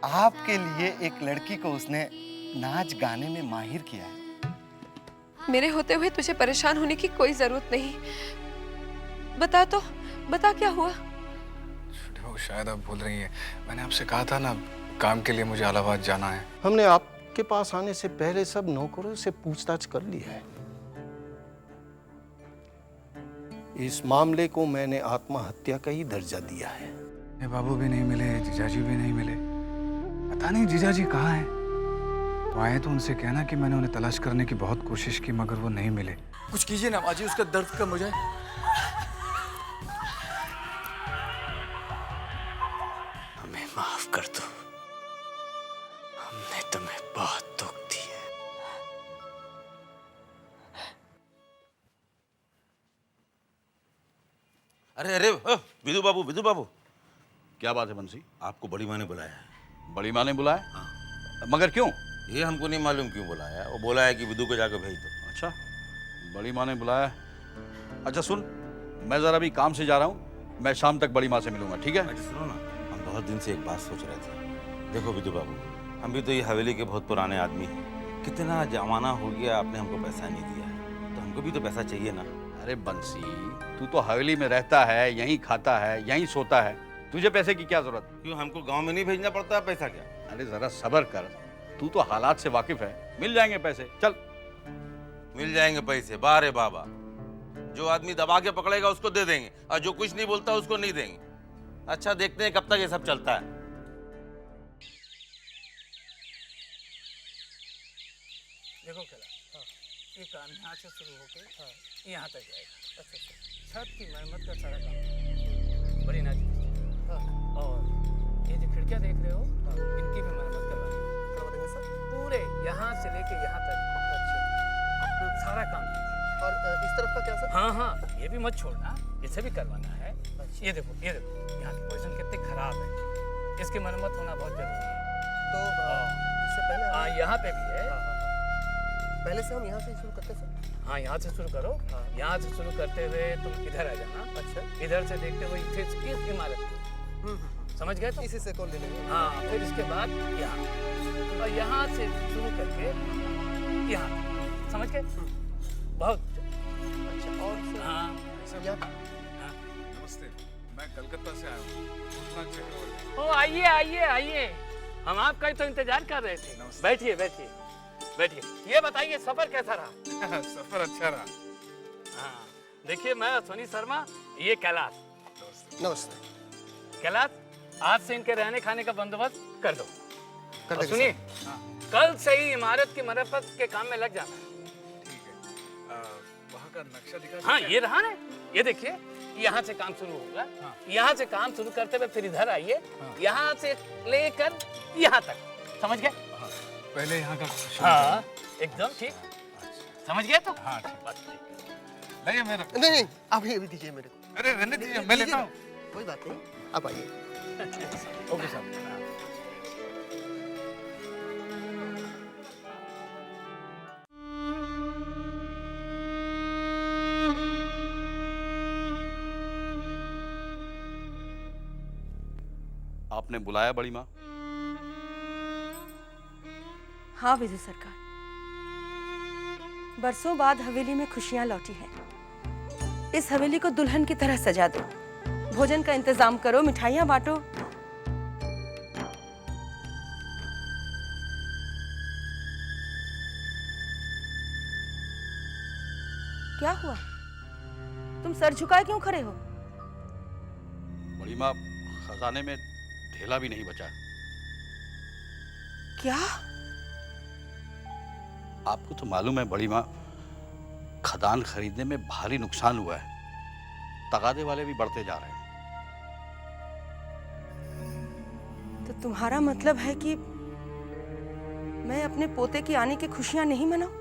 आपके लिए एक लड़की को उसने नाच गाने में माहिर किया है। मेरे होते हुए तुझे परेशान होने की कोई जरूरत नहीं। बता क्या हुआ? वो शायद आप भूल रही हैं, मैंने आपसे कहा था ना, काम के लिए मुझे इलाहाबाद जाना है। हमने आपके पास आने से पहले सब नौकरों से पूछताछ कर ली है। इस मामले को मैंने आत्महत्या का ही दर्जा दिया है। बाबू भी नहीं मिले, जीजाजी भी नहीं मिले, पता नहीं जीजाजी कहाँ हैं। वो आए तो उनसे कहना कि मैंने उन्हें तलाश करने की बहुत कोशिश की मगर वो नहीं मिले। कुछ कीजिए ना माँ जी, उसका दर्द कम हो जाए। हमें माफ कर दो, हमने तुम्हें बहुत दुख दिया। अरे अरे विधु बाबू, क्या बात है बंसी? आपको बड़ी माँ ने बुलाया है। बड़ी माँ ने बुलाया? हाँ। मगर क्यों? ये हमको नहीं मालूम क्यों बुलाया है। वो बोला है कि विधु को जाकर भेज दो। अच्छा, बड़ी माँ ने बुलाया। अच्छा सुन, मैं जरा अभी काम से जा रहा हूँ, मैं शाम तक बड़ी माँ से मिलूंगा, ठीक है? अच्छा सुनो ना, हम बहुत दिन से एक बात सोच रहे थे। देखो विधु बाबू, हम भी तो ये हवेली के बहुत पुराने आदमी हैं। कितना जमाना हो गया, आपने हमको पैसा नहीं दिया है, तो हमको भी तो पैसा चाहिए ना। अरे बंसी, तू तो हवेली में रहता है, यहीं खाता है, यहीं सोता है, तुझे पैसे की क्या जरूरत? क्यों, हमको गाँव में नहीं भेजना पड़ता है पैसा क्या? अरे जरा सब्र कर, तू तो हालात से वाकिफ है, मिल जाएंगे पैसे, चल। मिल जाएंगे पैसे? बारे बाबा, जो आदमी दबा के पकड़ेगा उसको दे देंगे, और जो कुछ नहीं बोलता उसको नहीं देंगे। अच्छा देखते हैं कब तक ये सब चलता है। देखो कैलाश, ये काम यहाँ से शुरू होकर यहाँ तक जाएगा। अच्छा, छत की मरम्मत का सारा काम बड़ी नाजुक है। और ये जो खिड़कियाँ देख रहे हो, इनकी भी मरम्मत करवा देंगे सर। पूरे यहाँ से लेके यहाँ तक। अच्छा, सारा काम। और इस तरफ का क्या सर? हाँ, ये भी मत छोड़ना, इसे भी करवाना है। ये देखो यहाँ की पोजीशन कितनी खराब है, इसकी मरम्मत होना बहुत जरूरी है। तो इससे पहले हाँ, यहाँ पे भी है। पहले से हम यहाँ से शुरू करते सर। हाँ, यहाँ से शुरू करो। यहाँ से शुरू करते हुए तुम इधर आ जाना। अच्छा, इधर से देखते हुए फिर इस इमारत को समझ गए? तो इसी से कॉल ले लेंगे। हाँ, फिर इसके बाद यहाँ, और यहाँ से शुरू करके यहाँ, समझ गए? बहुत अच्छा। और हाँ, नमस्ते, मैं कलकत्ता से आया हूँ। ओ आइए, हम आपका ही तो इंतजार कर रहे थे। बैठिए। ये बताइए सफर कैसा रहा? सफर अच्छा रहा। हाँ, देखिए मैं अश्विनी शर्मा, ये कैलाश। नमस्ते। कैलाश, आज से इनके रहने खाने का बंदोबस्त कर दो। और सुनिए, कल से ही इमारत की मरम्मत के काम में लग जाना। ठीक है, वहाँ का नक्शा दिखा। हाँ, ये रहा ना, ये देखिए, यहाँ से काम शुरू होगा। यहाँ से काम शुरू करते हुए फिर इधर आइए, यहाँ से लेकर यहाँ तक, समझ गए? पहले यहाँ का। हाँ, एकदम ठीक। समझ गए? तो हाँ ठीक। नहीं मेरा। नहीं, आप ये भी दीजिए मेरे को। अरे रहने दीजिए, मैं लेता हूँ। कोई बात नहीं, आप आइए। ओके साहब। आपने बुलाया बड़ी माँ? हाँ विधु सरकार, बरसों बाद हवेली में खुशियां लौटी हैं। इस हवेली को दुल्हन की तरह सजा दो, भोजन का इंतजाम करो, मिठाइयां बांटो। क्या हुआ? तुम सर झुकाए क्यों खड़े हो? बड़ी माँ, खजाने में ढेला भी नहीं बचा। क्या? आपको तो मालूम है बड़ी माँ, खदान खरीदने में भारी नुकसान हुआ है, तगादे वाले भी बढ़ते जा रहे हैं। तो तुम्हारा मतलब है कि मैं अपने पोते की आने की खुशियां नहीं मनाऊं?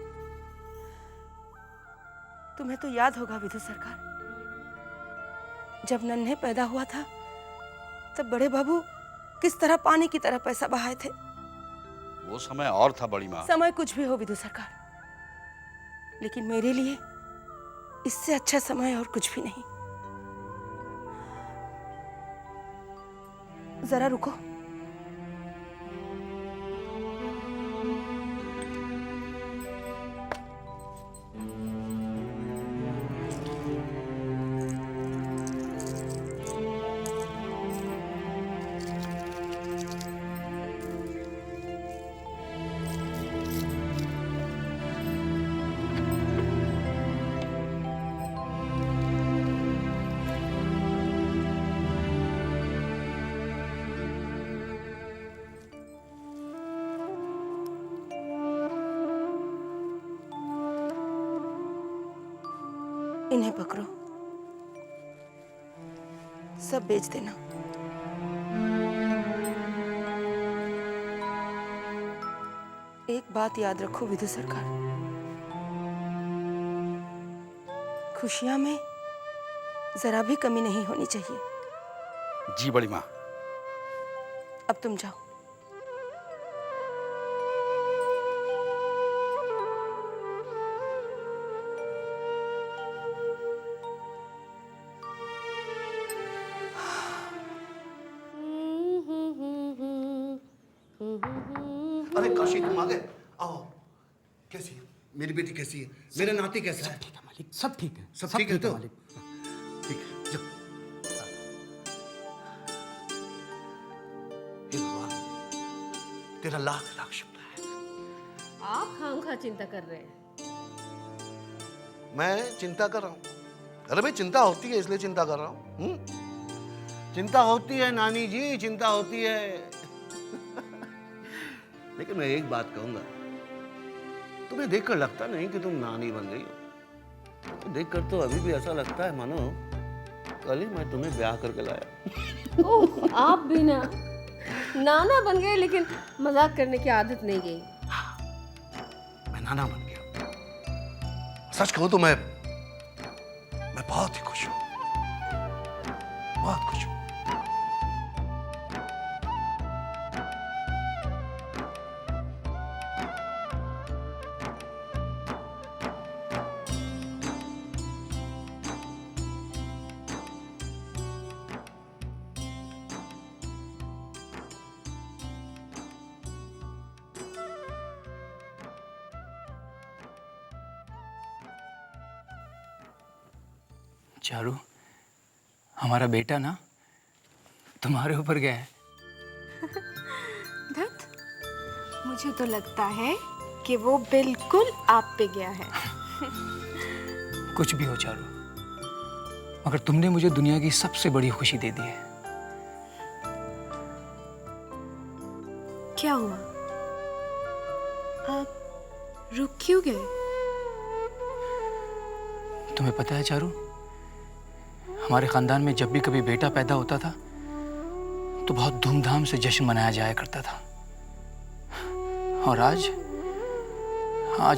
तुम्हें तो याद होगा विधु सरकार, जब नन्हे पैदा हुआ था तब बड़े बाबू किस तरह पानी की तरह पैसा बहाए थे। वो समय और था बड़ी माँ। समय कुछ भी हो विधु सरकार, लेकिन मेरे लिए इससे अच्छा समय और कुछ भी नहीं। जरा रुको, इन्हें पकड़ो, सब बेच देना। एक बात याद रखो विधु सरकार, खुशियां में जरा भी कमी नहीं होनी चाहिए। जी बड़ी माँ। अब तुम जाओ। अरे काशी, तुम आ गए? आओ। कैसी है मेरी बेटी? कैसी है मेरा नाती? कैसा है? ठीक है मालिक, सब ठीक है, सब ठीक है तो? मालिक। ठीक है, जाओ। हे भगवान, तेरा लाख लाख शुक्र है। आप खामखा चिंता कर रहे हैं। मैं चिंता कर रहा हूँ? अरे भाई, चिंता होती है इसलिए चिंता कर रहा हूँ। चिंता होती है नानी जी, चिंता होती है। लेकिन मैं एक बात कहूंगा, तुम्हें देखकर लगता नहीं कि तुम नानी बन गई हो। देखकर तो अभी भी ऐसा लगता है मानो कल ही मैं तुम्हें ब्याह करके लाया। ओह, आप भी ना नाना बन गए, लेकिन मजाक करने की आदत नहीं गई। मैं नाना बन गया। सच कहूं तो मैं बहुत ही खुश हूं, बहुत खुश हूं। चारू, हमारा बेटा ना तुम्हारे ऊपर गया है। दत्त, मुझे तो लगता है कि वो बिल्कुल आप पे गया है। कुछ भी हो चारू, मगर तुमने मुझे दुनिया की सबसे बड़ी खुशी दे दी है। क्या हुआ? आप रुक क्यों गए? तुम्हें पता है चारू, हमारे खानदान में जब भी कभी बेटा पैदा होता था तो बहुत धूमधाम से जश्न मनाया जाया करता था। और आज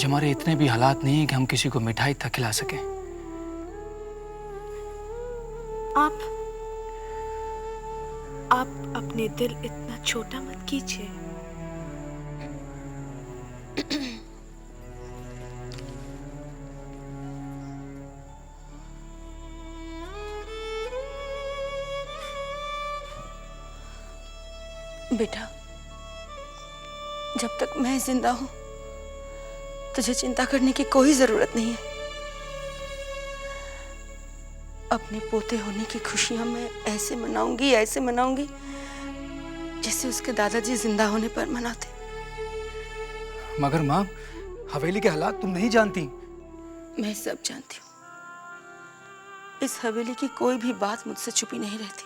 हमारे इतने भी हालात नहीं है कि हम किसी को मिठाई तक खिला सकें। आप अपने दिल इतना छोटा मत कीजिए। बेटा, जब तक मैं जिंदा हूं तुझे चिंता करने की कोई जरूरत नहीं है। अपने पोते होने की खुशियां मैं ऐसे मनाऊंगी जैसे उसके दादाजी जिंदा होने पर मनाते। मगर माँ, हवेली के हालात तुम नहीं जानती। मैं सब जानती हूँ। इस हवेली की कोई भी बात मुझसे छुपी नहीं रहती।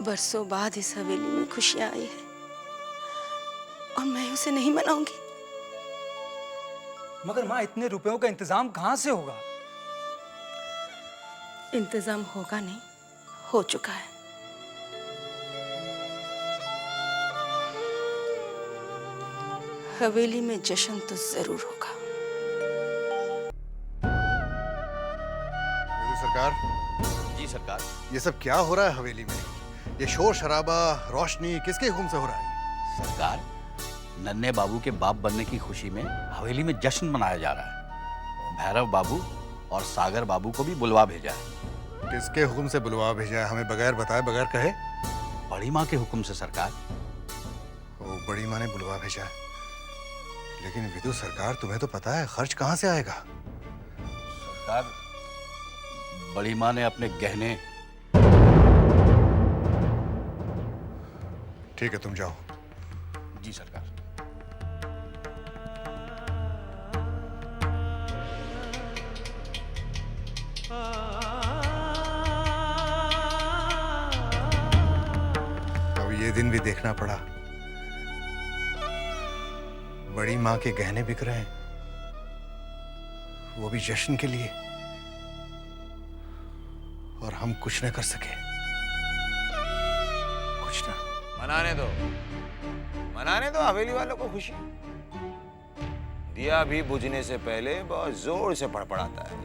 बरसों बाद इस हवेली में खुशियां आई है और मैं उसे नहीं मनाऊंगी। मगर माँ, इतने रुपयों का इंतजाम कहाँ से होगा? इंतजाम होगा नहीं, हो चुका है। हवेली में जश्न तो जरूर होगा। सरकार। जी सरकार। ये सब क्या हो रहा है हवेली में? ये शोर शराबा, रोशनी किसके हुक्म से हो रहा है? सरकार, नन्हे बाबू के बाप बनने की खुशी में हवेली में जश्न मनाया जा रहा है। भैरव बाबू और सागर बाबू को भी बुलवा भेजा है। किसके हुक्म से बुलवा भेजा है? हमें बगैर बताए, बगैर कहे? बड़ी माँ के हुक्म से सरकार। वो बड़ी माँ ने बुलवा भेजा है। लेकिन विदु सरकार, तुम्हें तो पता है खर्च कहाँ से आएगा? सरकार, बड़ी माँ ने अपने गहने। ठीक है, तुम जाओ। जी सरकार। अब ये दिन भी देखना पड़ा। बड़ी माँ के गहने बिक रहे हैं, वो भी जश्न के लिए, और हम कुछ न कर सके। कुछ ना। मनाने दो हवेली वालों को खुशी। दिया भी बुझने से पहले बहुत जोर से फड़फड़ाता है।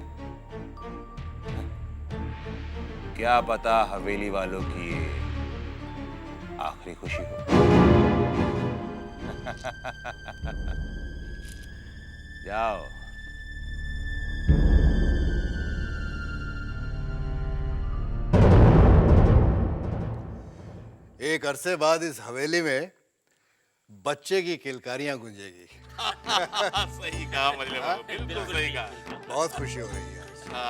क्या पता हवेली वालों की ये आखिरी खुशी हो। जाओ। एक अरसे बाद इस हवेली में बच्चे की किलकारियां गूंजेगी। सही कहा मजले बाबू, बिल्कुल सही कहा। बहुत खुशी हो रही है,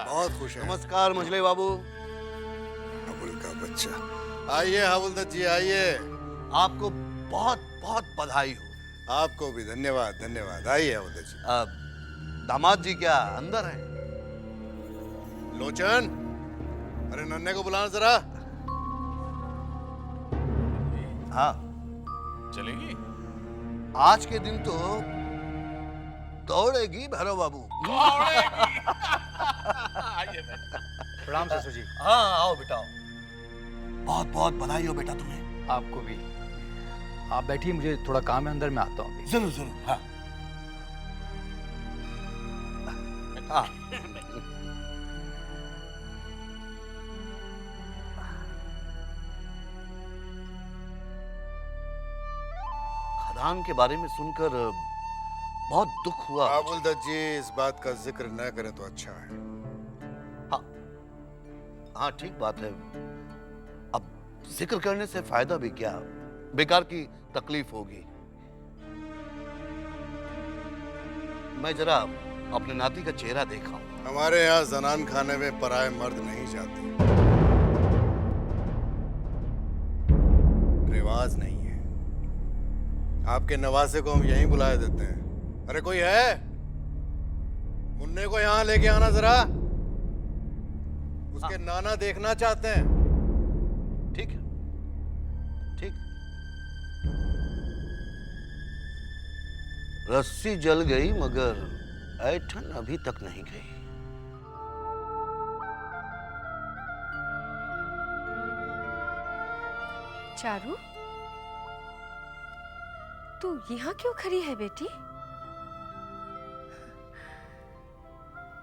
बहुत खुश है। नमस्कार मजले बाबू। हवल का बच्चा। आइए हवलदार जी, आइए। आपको बहुत बहुत बधाई हो। आपको भी धन्यवाद, धन्यवाद। आइए हवलदार जी। दामाद जी क्या अंदर है? लोचन, अरे नन्हे को बुलाना जरा। हाँ चलेगी? आज के दिन तो दौड़ेगी भैरव बाबू। प्रणाम ससुर जी। हाँ आओ बेटा। बहुत बहुत बधाई हो बेटा तुम्हें। आपको भी। आप बैठिए, मुझे थोड़ा काम है अंदर, मैं आता हूँ। जरूर जरूर। हाँ हाँ। खदान के बारे में सुनकर बहुत दुख हुआ। हवलदार जी, इस बात का जिक्र न करें तो अच्छा है। हाँ हाँ ठीक बात है। अब जिक्र करने से फायदा भी क्या, बेकार की तकलीफ होगी। मैं जरा अपने नाती का चेहरा देखा हूं। हमारे यहाँ जनान खाने में पराये मर्द नहीं जाते, रिवाज नहीं है। आपके नवासे को हम यहीं बुलाए देते हैं। अरे कोई है? मुन्ने को यहाँ लेके आना जरा, उसके नाना देखना चाहते हैं। ठीक है, ठीक। रस्सी जल गई मगर ऐठन अभी तक नहीं गई। चारू, तू यहाँ क्यों खड़ी है बेटी?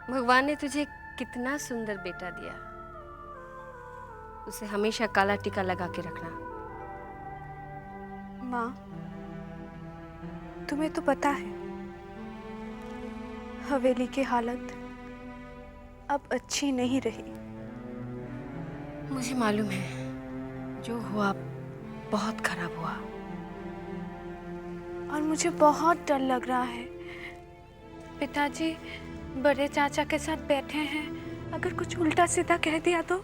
भगवान ने तुझे कितना सुंदर बेटा दिया। उसे हमेशा काला टीका लगा के रखना। माँ, तुम्हें तो पता है हवेली की हालत अब अच्छी नहीं रही। मुझे मालूम है, जो हुआ बहुत खराब हुआ। और मुझे बहुत डर लग रहा है। पिताजी बड़े चाचा के साथ बैठे हैं, अगर कुछ उल्टा सीधा कह दिया तो?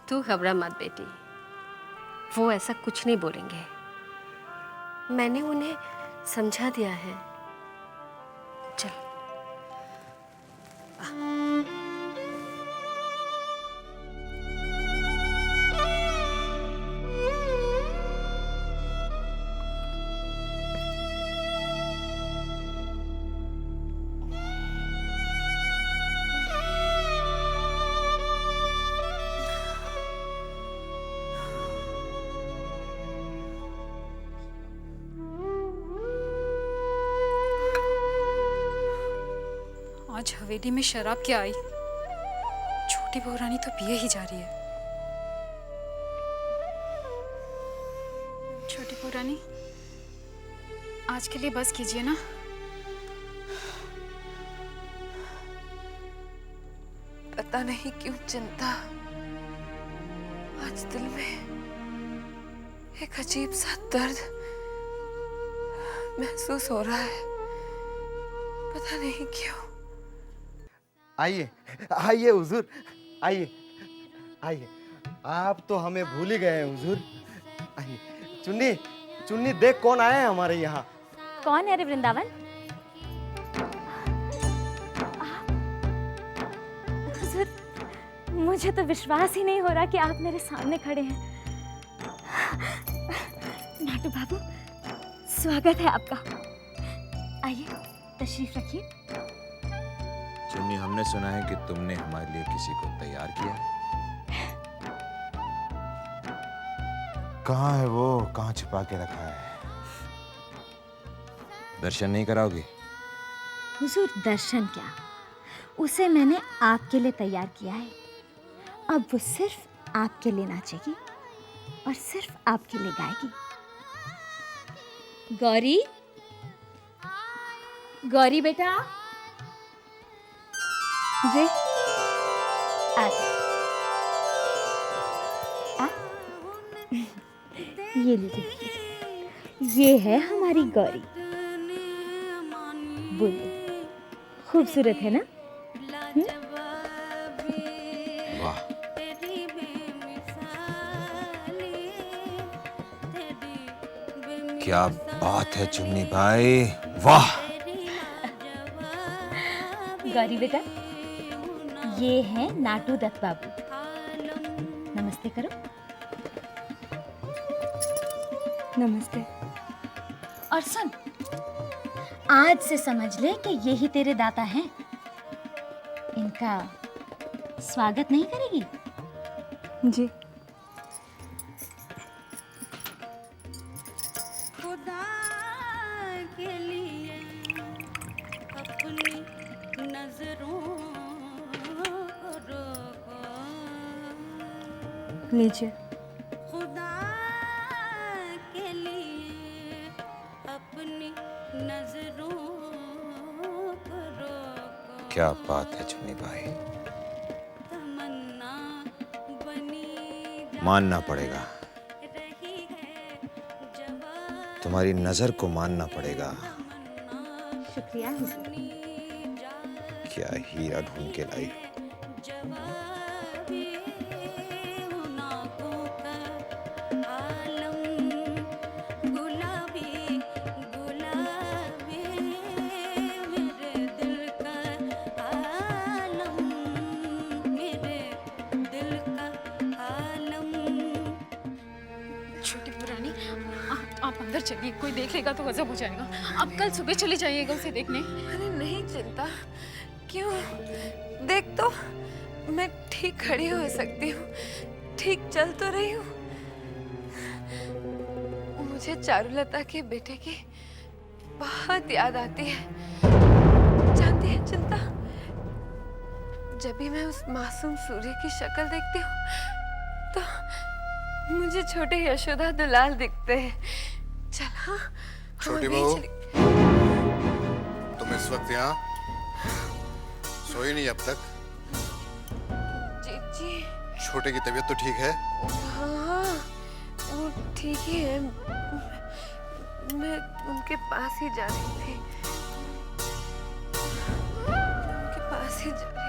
तू घबरा मत बेटी, वो ऐसा कुछ नहीं बोलेंगे। मैंने उन्हें समझा दिया है। चल। आज हवेली में शराब क्या आई? छोटी बहू रानी तो पिए ही जा रही है। छोटी बहू रानी, आज के लिए बस कीजिए ना। पता नहीं क्यों चिंता, आज दिल में एक अजीब सा दर्द महसूस हो रहा है, पता नहीं क्यों। आइए आइए हुजूर, आइए आइए। आप तो हमें भूल ही गए हैं हुजूर। आइए। चुन्नी, चुन्नी देख कौन आया है हमारे यहाँ। कौन है रे वृंदावन? हुजूर, मुझे तो विश्वास ही नहीं हो रहा कि आप मेरे सामने खड़े हैं। नाटू बाबू, स्वागत है आपका। आइए तशरीफ रखिए। चुन्नी, हमने सुना है कि तुमने हमारे लिए किसी को तैयार किया है। कहाँ है वो? कहाँ छिपा के रखा है? दर्शन नहीं कराओगे? हुजूर दर्शन क्या, उसे मैंने आपके लिए तैयार किया है। अब वो सिर्फ आपके लिए नाचेगी और सिर्फ आपके लिए गाएगी। गौरी, गौरी बेटा, जी आ ये लीजिए, ये है हमारी गौरी। बोलिए, खूबसूरत है ना? वाह, क्या बात है चुन्नी भाई, वाह। गौरी बेटा, ये है नाटू दत्त बाबू। नमस्ते करो। नमस्ते। और सुन, आज से समझ ले कि ये ही तेरे दाता हैं। इनका स्वागत नहीं करेगी? जी। खुदा के लिए अपनी नजरों को रोको। लीजिए। खुदा के लिए अपनी नजरों को रोको। क्या बात है चुन्नी भाई, तमन्ना बनी मानना पड़ेगा, तुम्हारी नजर को मानना पड़ेगा। शुक्रिया हुजूर। क्या हीरा ढूंढ के लाई हो। छोटी पुरानी, आप अंदर चलिए, कोई देख लेगा तो गजब हो जाएगा। आप कल सुबह चली जाइएगा उसे देखने। अरे नहीं चिंता, क्यों? देख तो, मैं ठीक खड़ी हो सकती हूँ, ठीक चल तो रही हूँ। मुझे चारुलता के बेटे की बहुत याद आती है। जानती है चिंता, जब भी मैं उस मासूम सूर्य की शक्ल देखती हूँ तो मुझे छोटे यशोदा दुलाल दिखते हैं। चल हाँ, छोटी बहू, तुम इस वक्त यहाँ सोई नहीं अब तक? जी। छोटे की तबीयत तो ठीक है? हाँ, वो ठीक ही है। मैं उनके पास ही जा रही थी। उनके पास ही जा रही